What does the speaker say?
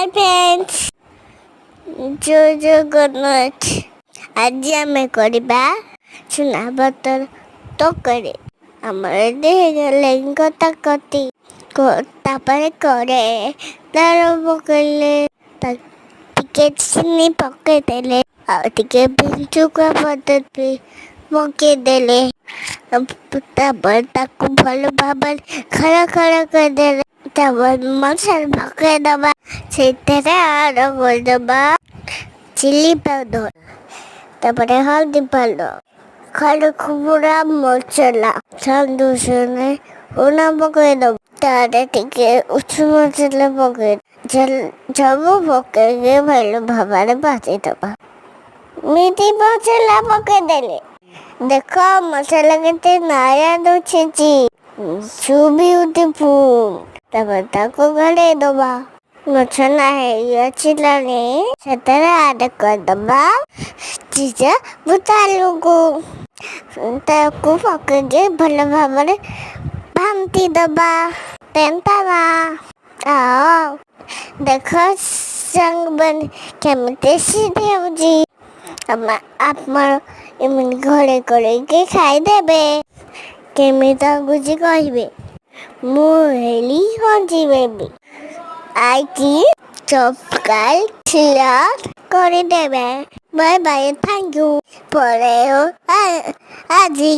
Hi friends, ଜୟ ଜଗନ୍ନାଥ। ଆଜି ଆମେ କରିବା ଚୁନା ବତର ତରକାରୀ। ଆମର ହେଇଗଲେ କଟାକଟି ତାପରେ କରେ ତାର ପକେଇଲେ ଟିକେ ଚିନି ପକେଇଦେଲେ ଆଉ ଟିକେ ବିଞ୍ଚୁକା ପଦ୍ଧତି ପକେଇଦେଲେ ତାପରେ ତାକୁ ଭଲ ଭାବରେ ଖରା କରିଦେଲେ। ତାପରେ ମସଲା ପକେଇଦବା, ସେଥିରେ ଆଡ଼ କରିଦବା ଚିଲି ପାଉଡର, ତାପରେ ହଳଦୀ ପାଉଡର, ଖଡ଼ଖୁରା ମସଲା ସନ୍ଦୁଷରେ ଲୁଣ ପକେଇଦବା। ତାରେ ଟିକେ ଉଷୁମ ମସଲା ପକେଇ ସବୁ ପକେଇକି ଭଲ ଭାବରେ ଭାଜିଦବା। ମିଠି ମସଲା ପକେଇଦେଲେ ଦେଖ ମସଲା କେତେ ନରମ ଦୁସୁଛି, ସୋ ବିୟୁଟିଫୁଲ। ତାପରେ ତାକୁ ଘୋଡ଼େଇ ଦବା। ମସଲା ହେଇଆସିଲାଣି, ସେଥିରେ ଆଡ଼ କରିଦବା ସିଝା ବୁଟଆଳୁକୁ। ତାକୁ ପକେଇକି ଭଲ ଭାବରେ ଘାଣ୍ଟି ଦବା, ଆଉ ଦେଖ ସାଙ୍ଗମାନେ କେମିତି ସିଝି ହେଉଛି। ଆପଣ ଏମିତି ଘୋଡ଼େଇକି ଖାଇଦେବେ। କେମିତି ଲାଗୁଛି କହିବେ। ମୁଁ ହେଲି ହଜିବେବି। ଆଇକି ସବସ୍କ୍ରାଇବ ସେୟାର କରିଦେବେ। Bye bye, thank you. ପରେ ଆଜି